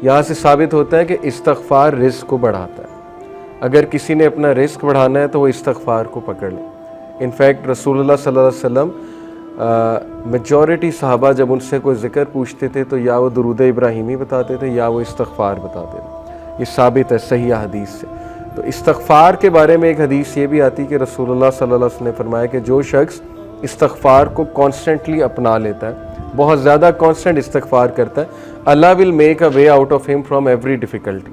यहाँ से साबित होता है कि इस्तग़फ़ार रिज़्क़ को बढ़ाता है। अगर किसी ने अपना रिज़्क़ बढ़ाना है तो वो इस्तग़फ़ार को पकड़ ले। इनफैक्ट रसूलुल्लाह सल्लल्लाहु अलैहि वसल्लम मेजॉरिटी सहाबा जब उनसे कोई ज़िक्र पूछते थे तो या वो दुरूद इब्राहिमी बताते थे या वो इस्तग़फ़ार बताते थे। ये साबित है सही हदीस से। तो इस्तग़फ़ार के बारे में एक हदीस ये भी आती है कि रसूलुल्लाह सल्लल्लाहु अलैहि वसल्लम ने फरमाया कि जो शख्स इस्तग़फ़ार को कॉन्स्टेंटली अपना लेता है, बहुत ज़्यादा कॉन्स्टेंट इस्तग़फ़ार करता है, Allah will make a way out of him from every difficulty.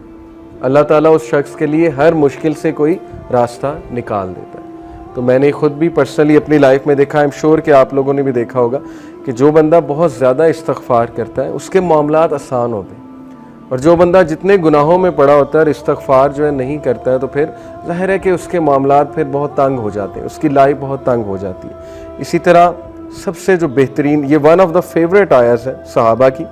Allah ताला उस शख्स के लिए हर मुश्किल से कोई रास्ता निकाल देता है। तो मैंने खुद भी पर्सनली अपनी लाइफ में देखा, आई एम श्योर कि आप लोगों ने भी देखा होगा कि जो बंदा बहुत ज़्यादा इस्तग़फ़ार करता है उसके मामलात आसान होते हैं, और जो बंदा जितने गुनाहों में पड़ा होता है और इस्तग़फ़ार जो है नहीं करता है तो फिर ज़ाहिर है कि उसके मामलात फिर बहुत तंग हो जाते हैं, उसकी लाइफ बहुत तंग हो जाती है। इसी तरह सबसे जो बेहतरीन, ये वन ऑफ द फेवरेट आयत है सहाबा की।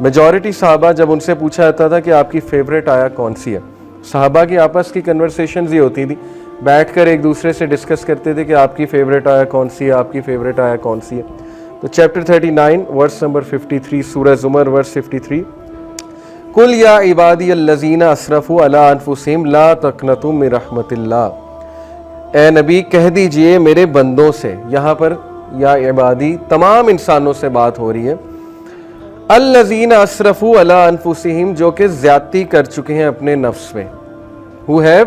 मेजॉरिटी सहाबा जब उनसे पूछा जाता था कि आपकी फ़ेवरेट आया कौन सी है, सहाबा की आपस की कन्वर्सेशंस ये होती थी, बैठकर एक दूसरे से डिस्कस करते थे कि आपकी फ़ेवरेट आया कौन सी है, आपकी फ़ेवरेट आया कौन सी है। तो चैप्टर 39 वर्स नंबर 53, सूरह ज़ुमर वर्स 53, कुल या इबादी अल्लज़ीना असरफ़ू अला अनफुसिहिम ला तक़नतू मिन रहमतिल्लाह। ए नबी कह दीजिए मेरे बंदों से, यहाँ पर या इबादी तमाम इंसानों से बात हो रही है, अल्लज़ीना असरफ़ू अला अनफुसिहिम जो कि ज़्यादती कर चुके हैं अपने नफ्स में, who have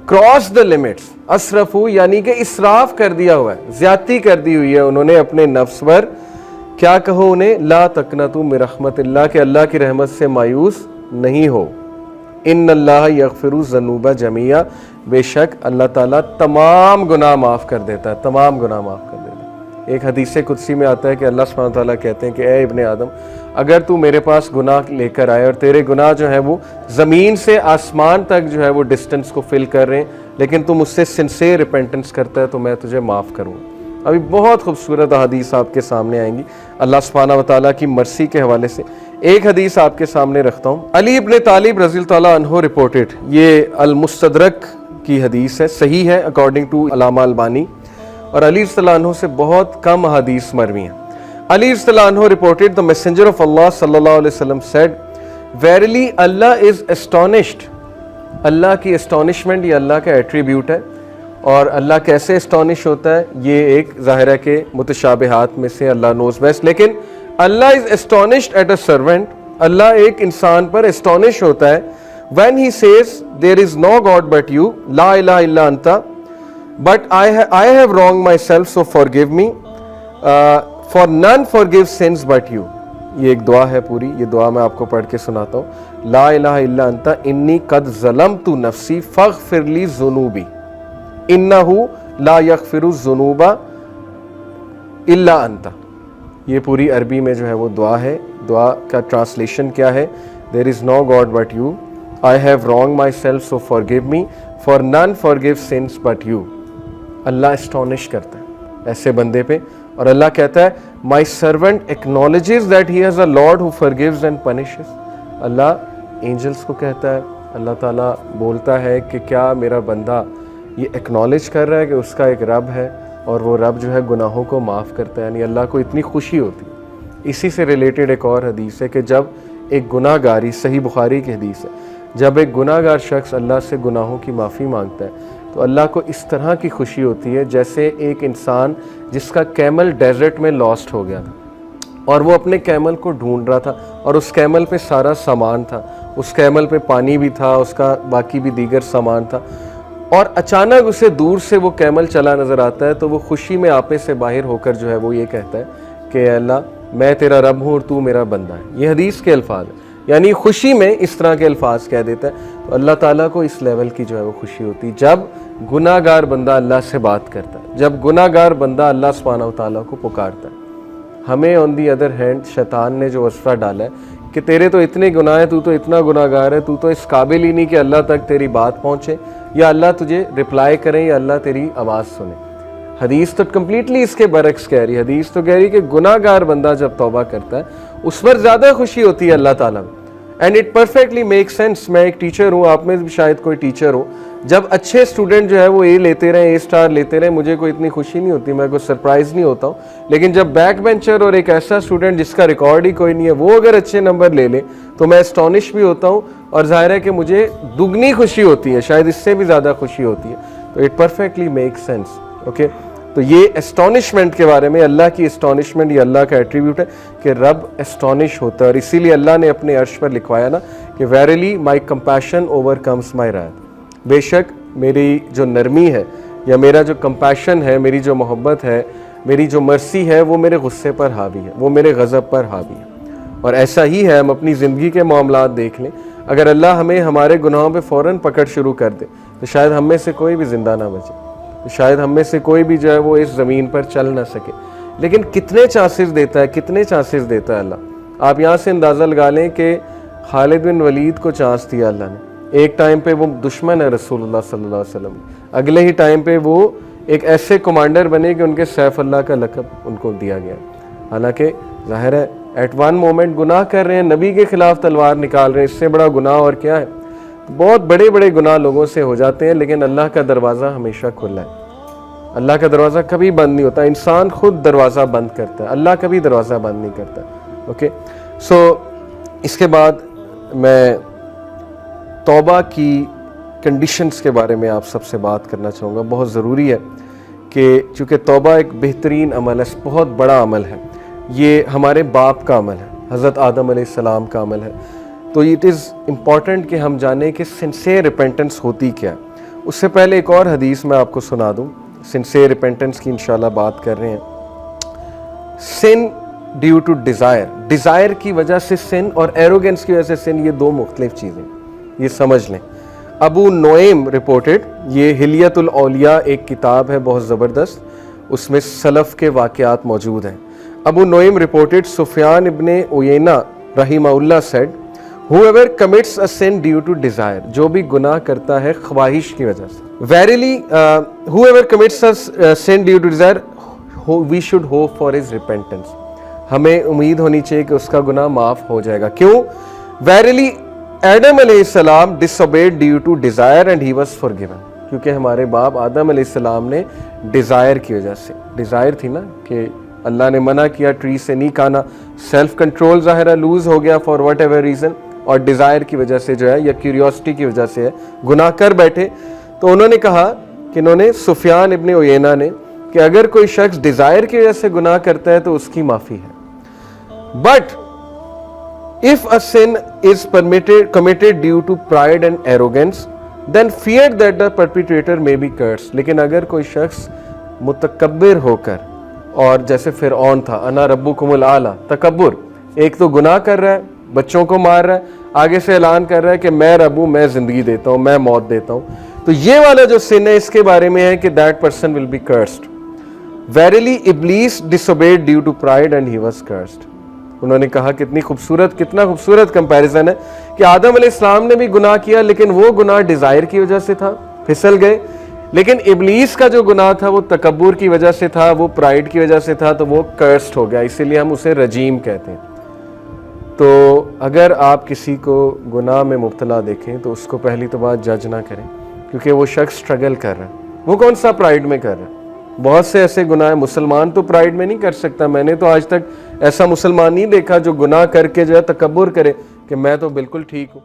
cross the limits. असरफ़ू यानी कि इसराफ कर दिया हुआ है, ज़्यादती कर दी हुई है उन्होंने अपने नफ्स पर। क्या कहो उन्हें, ला तक़नतू मिन रहमतिल्लाह, के अल्लाह की रहमत से मायूस नहीं हो। इन्नल्लाह यग़फ़िरु ज़ुनूबा जमीआ, बेशक अल्लाह ताला तमाम गुनाह माफ़ कर देता है, तमाम गुनाह माफ़ कर देता है। एक हदीस कुदसी में आता है कि अल्लाह सुब्हानहू व तआला कहते हैं कि ए इब्ने आदम, अगर तू मेरे पास गुनाह लेकर आए और तेरे गुनाह जो है वो ज़मीन से आसमान तक जो है वो डिस्टेंस को फिल कर रहे हैं, लेकिन तू मुझसे सिंसियर रिपेंटेंस करता है तो मैं तुझे माफ़ करूँगा। अभी बहुत खूबसूरत हदीस आपके सामने आएंगी अल्लाह सुब्हानहू व तआला की मर्सी के हवाले से। एक हदीस आपके सामने रखता हूँ। अली इब्न तालिब रज़ी अल्लाह अन्हु रिपोर्टेड, ये अल मुस्तदरक की हदीस है, सही है अकॉर्डिंग टू अल्लामा अलबानी, और अली रज़ियल्लाहु अन्हु से बहुत कम हदीस मरवी हैं। अली रज़ियल्लाहु अन्हु रिपोर्टेड द मैसेंजर ऑफ अल्लाह सल्लल्लाहु अलैहि वसल्लम सेड, वेरिली अल्लाह इज एस्टोनिश्ड। अल्लाह की एस्टोनिशमेंट ये अल्लाह का एट्रीब्यूट है, और अल्लाह कैसे एस्टोनिश होता है ये एक ज़ाहिर है कि मुतशाबिहात में से अल्लाह नोज बेस्ट, लेकिन Allah is astonished at a servant. Allah एक इंसान पर एस्टोनिश होता है when he says there is no god but you, ला इलाहा इल्ला अंता, but I have wrong myself so forgive me, for none forgive sins but you. ये एक दुआ है पूरी, ये दुआ मैं आपको पढ़ के सुनाता हूँ। ला इलाहा इल्ला अंता इन्नी कद ज़लमतु नफ्सी फ़ग़फ़िरली ज़ुनूबी इन्नहु ला यग़फ़िरु ज़ुनूबा इल्ला अंता। ये पूरी अरबी में जो है वो दुआ है। दुआ का ट्रांसलेशन क्या है, there is no god but you, I have wrong myself so forgive me, for none forgive sins but you. अल्लाह एस्टोनिश करता है ऐसे बंदे पे, और अल्लाह कहता है my servant acknowledges that he has a lord who forgives and punishes. अल्लाह एंजल्स को कहता है, अल्लाह ताला बोलता है कि क्या मेरा बंदा ये एक्नॉलेज कर रहा है कि उसका एक रब है और वो रब जो है गुनाहों को माफ़ करता है, यानी अल्लाह को इतनी खुशी होती है। इसी से रिलेटेड एक और हदीस है कि जब एक गुनाहगारी, सही बुखारी की हदीस है, जब एक गुनाहगार शख्स अल्लाह से गुनाहों की माफ़ी मांगता है तो अल्लाह को इस तरह की खुशी होती है जैसे एक इंसान जिसका कैमल डेजर्ट में लॉस्ट हो गया था और वो अपने कैमल को ढूंढ रहा था, और उस कैमल पे सारा सामान था, उस कैमल पे पानी भी था, उसका बाकी भी दीगर सामान था, और अचानक उसे दूर से वो कैमल चला नज़र आता है तो वो खुशी में आपे से बाहर होकर जो है वो ये कहता है कि अल्लाह मैं तेरा रब हूँ और तू मेरा बंदा है। ये हदीस के अल्फाज है, यानी खुशी में इस तरह के अल्फाज कह देता है। तो अल्लाह ताला को इस लेवल की जो है वो खुशी होती है जब गुनाहगार बंदा अल्लाह से बात करता है, जब गुनाहगार बंदा अल्लाह सुब्हानहू व तआला को पुकारता है। हमें ऑन दी अदर हैंड शैतान ने जो वस्फ़ा डाला है कि तेरे तो इतने गुनाह है, तू तो इतना गुनाहगार है, तू तो इस काबिल ही नहीं कि अल्लाह तक तेरी बात पहुँचे या अल्लाह तुझे रिप्लाई करें या अल्लाह तेरी आवाज़ सुने। हदीस तो कम्प्लीटली इसके बरक्स कह रही है। हदीस तो कह रही है कि गुनाहगार बंदा जब तौबा करता है उस पर ज़्यादा खुशी होती है अल्लाह ताला में। And it perfectly make sense. मैं एक टीचर हूँ, आप में भी शायद कोई टीचर हो। जब अच्छे स्टूडेंट जो है वो ए लेते रहे, ए स्टार लेते रहे, मुझे कोई इतनी खुशी नहीं होती, मैं कोई सरप्राइज नहीं होता हूँ। लेकिन जब बैक बेंचर और एक ऐसा स्टूडेंट जिसका रिकॉर्ड ही कोई नहीं है, वो अगर अच्छे नंबर ले ले तो मैं एस्टॉनिश भी होता हूँ, और जाहिर है कि मुझे दुगनी खुशी होती है, शायद इससे भी ज़्यादा खुशी होती है। तो it perfectly make sense. Okay, तो ये एस्टॉनिशमेंट के बारे में, अल्लाह की एस्टॉनिशमेंट, ये अल्लाह का एट्रीब्यूट है कि रब एस्टॉनिश होता है। और इसीलिए अल्लाह ने अपने अर्श पर लिखवाया ना कि वेरिली माई कंपैशन ओवरकम्स माई रायत, बेशक मेरी जो नरमी है या मेरा जो कंपैशन है, मेरी जो मोहब्बत है, मेरी जो मर्सी है, वो मेरे गुस्से पर हावी है, वो मेरे गज़ब पर हावी है। और ऐसा ही है, हम अपनी ज़िंदगी के मामलात देख लें, अगर अल्लाह हमें हमारे गुनाहों पे फ़ौरन पकड़ शुरू कर दे तो शायद हम में से कोई भी ज़िंदा ना बचे, तो शायद हम में से कोई भी जो है वो इस ज़मीन पर चल ना सके। लेकिन कितने चांसेस देता है, कितने चांसेस देता है अल्लाह। आप यहाँ से अंदाज़ा लगा लें कि खालिद बिन वलीद को चांस दिया अल्लाह ने। एक टाइम पे वो दुश्मन है रसूलुल्लाह सल्लल्लाहु अलैहि वसल्लम, अगले ही टाइम पे वो एक ऐसे कमांडर बने कि उनके सैफ अल्लाह का लक़ब उनको दिया गया। हालांकि ज़ाहिर है एट वन मोमेंट गुनाह कर रहे हैं, नबी के खिलाफ तलवार निकाल रहे हैं, इससे बड़ा गुनाह और क्या है। बहुत बड़े बड़े गुनाह लोगों से हो जाते हैं, लेकिन अल्लाह का दरवाज़ा हमेशा खुला है। अल्लाह का दरवाज़ा कभी बंद नहीं होता, इंसान खुद दरवाज़ा बंद करता है, अल्लाह कभी दरवाज़ा बंद नहीं करता। ओके, सो इसके बाद मैं तौबा की कंडीशंस के बारे में आप सबसे बात करना चाहूँगा। बहुत ज़रूरी है कि चूँकि तौबा एक बेहतरीन अमल है, बहुत बड़ा अमल है, ये हमारे बाप का अमल है, हज़रत आदम अलैहिस्सलाम का अमल है। तो इट इज़ इम्पॉर्टेंट कि हम जानें कि सिंसियर रिपेंटेंस होती क्या है। उससे पहले एक और हदीस मैं आपको सुना दूँ, सिंसियर रिपेंटेंस की इंशाल्लाह बात कर रहे हैं। सिन ड्यू टू डिज़ायर, डिज़ायर की वजह से सिन और एरोगेंस की वजह से सिन, ये दो मुख्तलिफ चीज़ें, ये समझ लें। अबू नोएम रिपोर्टेड, ये हिलियतुल औलिया एक किताब है बहुत ज़बरदस्त, उसमें सलफ़ के वाक़यात मौजूद हैं। Abu Noem reported Sufyan ibn Uyaynah रहीमहुल्लाह said, Whoever commits a sin due to desire, जो भी गुनाह करता है ख्वाहिश की वजह से, verily whoever commits a sin due to desire, we should hope for his repentance, हमें उम्मीद होनी चाहिए कि उसका गुनाह माफ़ हो जाएगा। क्यों? Verily Adam अलैहिस्सलाम disobeyed due to desire and he was forgiven, क्योंकि हमारे बाप आदम अलैहिस्सलाम ने डिज़ायर की वजह से, डिज़ायर थी ना कि अल्लाह ने मना किया ट्री से नहीं खाना, सेल्फ कंट्रोल ज़ाहिर लूज़ हो गया फॉर वट एवर रीज़न, और डिज़ायर की वजह से जो है या क्यूरियोसिटी की वजह से है, गुनाह कर बैठे। तो उन्होंने कहा कि इन्होंने सुफियान इब्ने उयैना ने कि अगर कोई शख्स डिज़ायर की वजह से गुनाह करता है तो उसकी माफ़ी है। But if a sin is committed due to pride and arrogance then fear that the perpetrator may be curse, लेकिन अगर कोई शख्स मुतकब्बिर होकर, और जैसे फिरऔन था, अना रब्बुकुमुल आला, तकब्बुर, एक तो गुनाह कर रहा है, बच्चों को मार रहा है, आगे से ऐलान कर रहा है कि मैं रब हूं, मैं जिंदगी देता हूं, मैं मौत देता हूं, तो ये वाला जो सिन है इसके बारे में है कि that person will be cursed. Verily Iblis disobeyed due to pride and he was cursed. उन्होंने कहा कितना खूबसूरत कंपैरिजन है कि आदम अलैहिस्सलाम ने भी गुनाह किया, लेकिन वो गुनाह डिजायर की वजह से था, फिसल गए, लेकिन इब्लीस का जो गुनाह था वो तकब्बुर की वजह से था, वो प्राइड की वजह से था, तो वो कर्स्ड हो गया, इसीलिए हम उसे रजीम कहते हैं। तो अगर आप किसी को गुनाह में मुब्तला देखें तो उसको पहली तो बात जज ना करें, क्योंकि वो शख्स स्ट्रगल कर रहा है, वो कौन सा प्राइड में कर रहा है। बहुत से ऐसे गुनाह है, मुसलमान तो प्राइड में नहीं कर सकता, मैंने तो आज तक ऐसा मुसलमान नहीं देखा जो गुनाह करके जो है तकब्बुर करे कि मैं तो बिल्कुल ठीक हूँ।